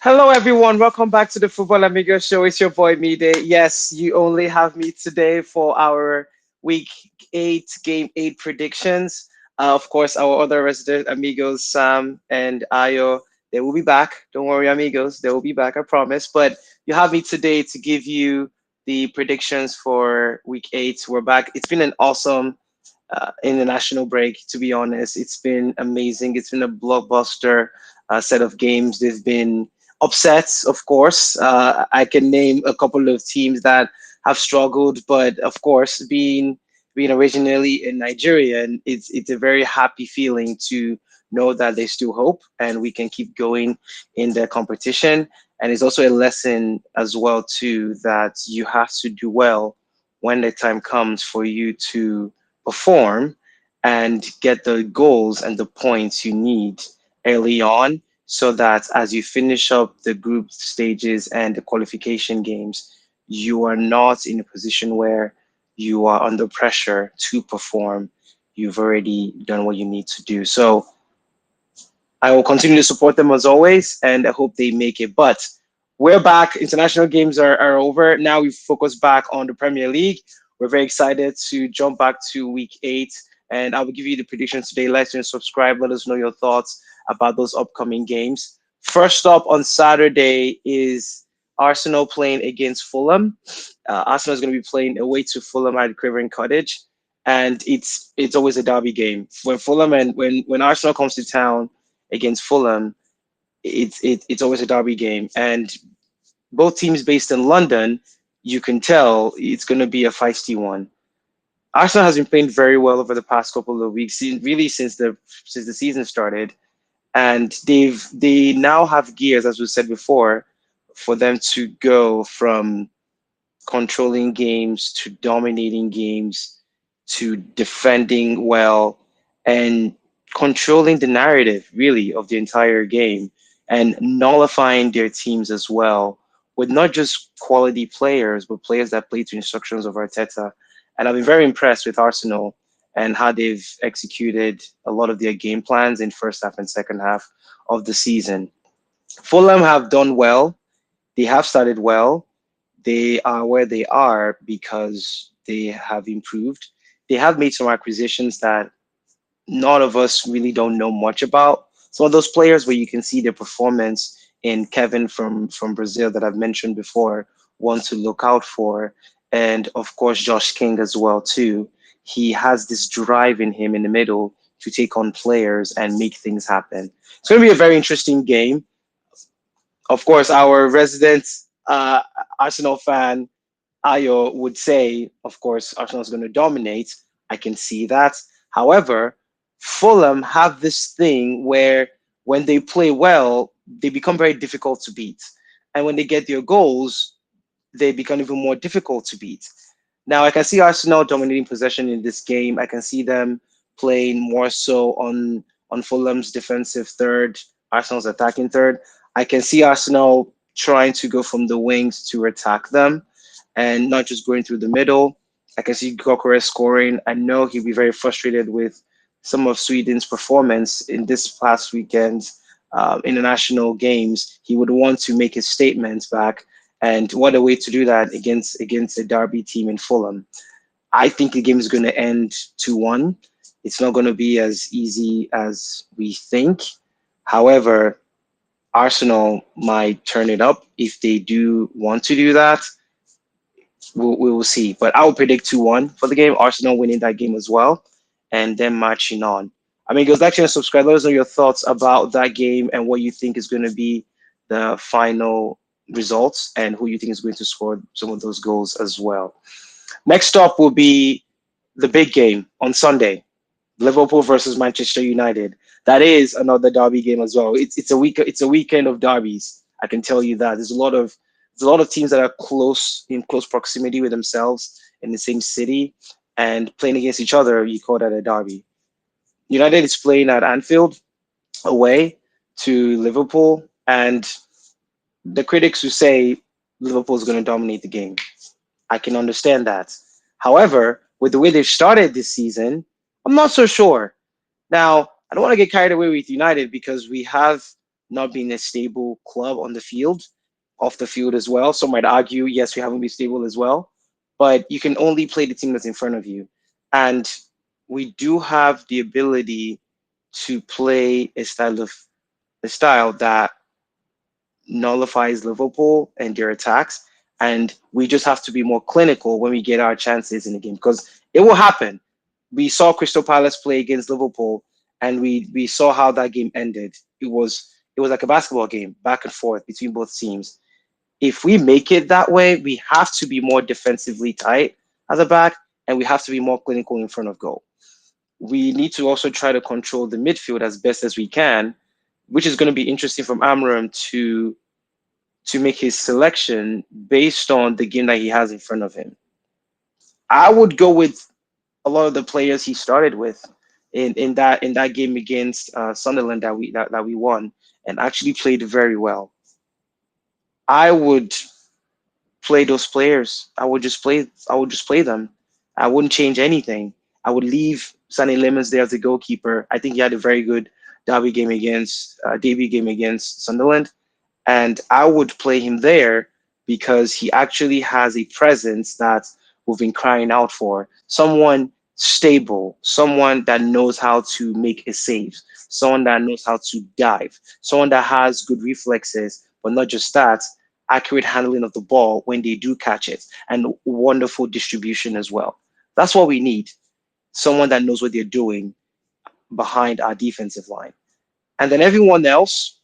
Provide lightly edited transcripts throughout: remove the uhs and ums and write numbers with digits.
Hello, everyone. Welcome back to the Football Amigos show. It's your boy Mide. Yes, you only have me today for our week eight, game eight predictions. Of course, our other resident amigos, Sam and Ayo, they will be back. Don't worry, amigos. They will be back, I promise. But you have me today to give you the predictions for week eight. We're back. It's been an awesome international break. To be honest, it's been amazing. It's been a blockbuster set of games. There've been upsets, of course. I can name a couple of teams that have struggled, but of course, being originally in Nigeria, and it's a very happy feeling to know that there's still hope and we can keep going in the competition. And it's also a lesson as well too that you have to do well when the time comes for you to perform and get the goals and the points you need early on so that as you finish up the group stages and the qualification games, you are not in a position where you are under pressure to perform. You've already done what you need to do. So I will continue to support them as always, and I hope they make it. But we're back. International games are over. Now we focus back on the Premier League. We're very excited to jump back to week eight, and I will give you the predictions today. Like and subscribe. Let us know your thoughts about those upcoming games. First up on Saturday is Arsenal playing against Fulham. Arsenal is going to be playing away to Fulham at Craven Cottage, and it's always a derby game. When Fulham and when Arsenal comes to town against Fulham, it's always a derby game, and both teams based in London, you can tell it's going to be a feisty one. Arsenal has been playing very well over the past couple of weeks, really since the season started, and they now have gears, as we said before, for them to go from controlling games to dominating games to defending well and controlling the narrative really of the entire game and nullifying their teams as well with not just quality players but players that play to instructions of Arteta. And I've been very impressed with Arsenal and how they've executed a lot of their game plans in first half and second half of the season. Fulham have done well. They have started well. They are where they are because they have improved. They have made some acquisitions that none of us really don't know much about. Some of those players where you can see their performance in Kevin from Brazil that I've mentioned before, one to look out for, and of course Josh King as well too. He has this drive in him in the middle to take on players and make things happen. It's going to be a very interesting game. Of course, our resident Arsenal fan Ayo would say, of course, Arsenal is going to dominate. I can see that. However, Fulham have this thing where when they play well, they become very difficult to beat. And when they get their goals, they become even more difficult to beat. Now, I can see Arsenal dominating possession in this game. I can see them playing more so on Fulham's defensive third, Arsenal's attacking third. I can see Arsenal trying to go from the wings to attack them and not just going through the middle. I can see Gyökeres scoring. I know he'll be very frustrated with some of Sweden's performance in this past weekend's international games. He would want to make his statements back, and what a way to do that against a Derby team in Fulham. I think the game is going to end 2-1. It's not going to be as easy as we think. However, Arsenal might turn it up if they do want to do that. We will see. But I will predict 2-1 for the game. Arsenal winning that game as well, and then marching on. I mean, guys, like and subscribe. Let us know your thoughts about that game and what you think is going to be the final results and who you think is going to score some of those goals as well. Next up will be the big game on Sunday. Liverpool versus Manchester United. That is another derby game as well. It's a weekend of derbies. I can tell you that. There's a lot of teams that are close in close proximity with themselves in the same city and playing against each other. You call that a derby. United is playing at Anfield away to Liverpool, and the critics who say Liverpool is going to dominate the game. I can understand that. However, with the way they've started this season, I'm not so sure. Now, I don't want to get carried away with United because we have not being a stable club on the field, off the field as well. Some might argue, yes, we haven't been stable as well, but you can only play the team that's in front of you. And we do have the ability to play a style that nullifies Liverpool and their attacks. And we just have to be more clinical when we get our chances in the game because it will happen. We saw Crystal Palace play against Liverpool, and we saw how that game ended. It was like a basketball game, back and forth between both teams. If we make it that way, we have to be more defensively tight at the back, and we have to be more clinical in front of goal. We need to also try to control the midfield as best as we can, which is going to be interesting from Amram to make his selection based on the game that he has in front of him. I would go with a lot of the players he started with in that game against Sunderland that we won and actually played very well. I would play those players. I would just play them. I wouldn't change anything. I would leave Sonny Lemons there as the goalkeeper. I think he had a very good debut game against Sunderland, and I would play him there because he actually has a presence that we've been crying out for. Someone stable, someone that knows how to make a save, someone that knows how to dive, someone that has good reflexes, but not just that, accurate handling of the ball when they do catch it, and wonderful distribution as well. That's what we need. Someone that knows what they're doing behind our defensive line. And then everyone else,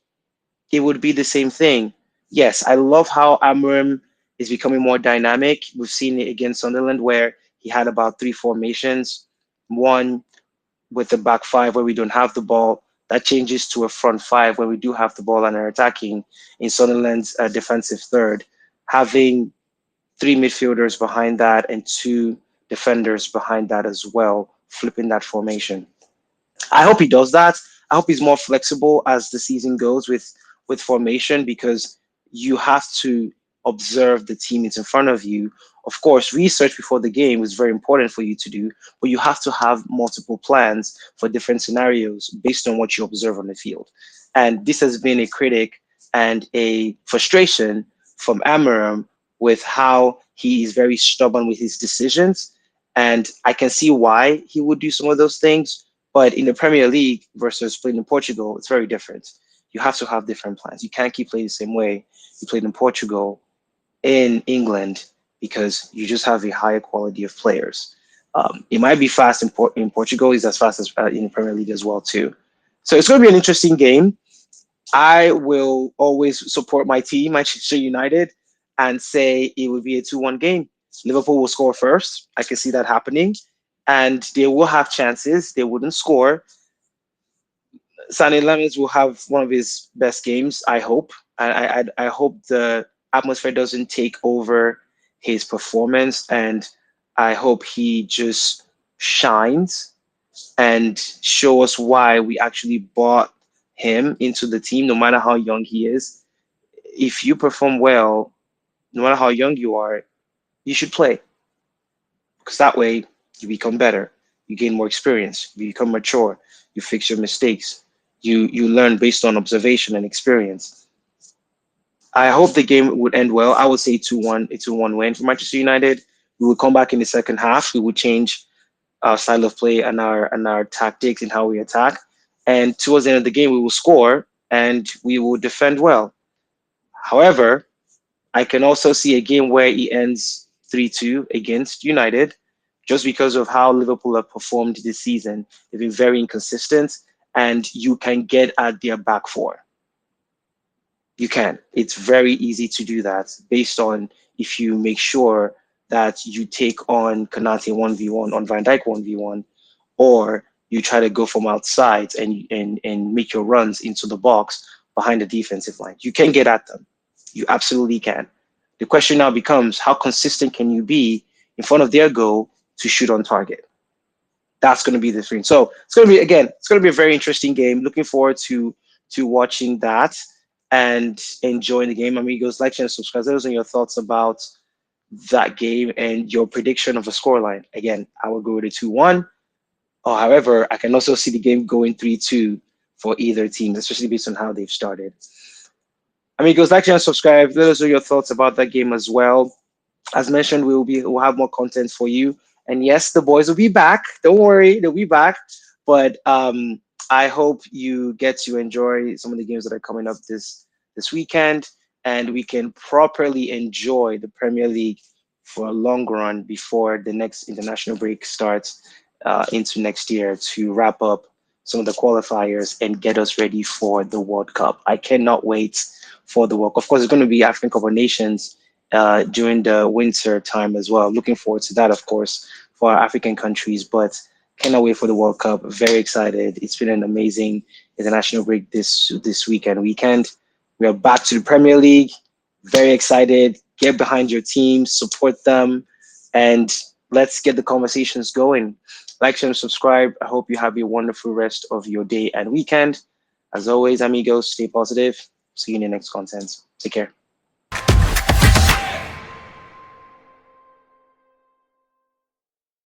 it would be the same thing. Yes, I love how Amram is becoming more dynamic. We've seen it against Sunderland where he had about three formations. One with the back five where we don't have the ball. That changes to a front five where we do have the ball and are attacking in Sunderland's defensive third. Having three midfielders behind that and two defenders behind that as well, flipping that formation. I hope he does that. I hope he's more flexible as the season goes with formation because you have to observe the team that's in front of you. Of course, research before the game is very important for you to do, but you have to have multiple plans for different scenarios based on what you observe on the field. And this has been a critic and a frustration from Amaram with how he is very stubborn with his decisions. And I can see why he would do some of those things, but in the Premier League versus playing in Portugal, it's very different. You have to have different plans. You can't keep playing the same way you played in Portugal, in England, because you just have a higher quality of players. It might be fast in Portugal. It's as fast as in the Premier League as well too. So it's going to be an interesting game. I will always support my team, Manchester United, and say it would be a 2-1 game. Liverpool will score first. I can see that happening. And they will have chances. They wouldn't score. Sané Lemons will have one of his best games, I hope. I hope the atmosphere doesn't take over his performance, and I hope he just shines and show us why we actually bought him into the team, no matter how young he is. If you perform well, no matter how young you are, you should play because that way you become better, you gain more experience, you become mature, you fix your mistakes, you learn based on observation and experience. I hope the game would end well. I would say 2-1, a 2-1 win for Manchester United. We would come back in the second half. We would change our style of play and our tactics and how we attack. And towards the end of the game, we will score and we will defend well. However, I can also see a game where it ends 3-2 against United just because of how Liverpool have performed this season. They've been very inconsistent, and you can get at their back four. You can. It's very easy to do that based on if you make sure that you take on Kanate 1v1 on Van Dijk 1v1, or you try to go from outside and make your runs into the box behind the defensive line. You can get at them. You absolutely can. The question now becomes how consistent can you be in front of their goal to shoot on target? That's going to be the thing. So it's going to be again, it's going to be a very interesting game. Looking forward to watching that and enjoying the game. Amigos, like, share, and subscribe. Those are your thoughts about that game and your prediction of a scoreline. Again, I will go with a 2-1. Oh, however, I can also see the game going 3-2 for either team, especially based on how they've started. Amigos, like and subscribe. Let us know your thoughts about that game as well. As mentioned, we'll have more content for you. And yes, the boys will be back. Don't worry, they'll be back. But I hope you get to enjoy some of the games that are coming up this weekend, and we can properly enjoy the Premier League for a long run before the next international break starts into next year to wrap up some of the qualifiers and get us ready for the World Cup. I cannot wait for the World Cup. Of course, it's going to be African Cup of Nations during the winter time as well. Looking forward to that, of course, for our African countries, but cannot wait for the World Cup. Very excited. It's been an amazing international break this weekend. We are back to the Premier League. Very excited. Get behind your team, support them, and let's get the conversations going. Like, share, and subscribe. I hope you have a wonderful rest of your day and weekend. As always, amigos, stay positive. See you in the next content. Take care.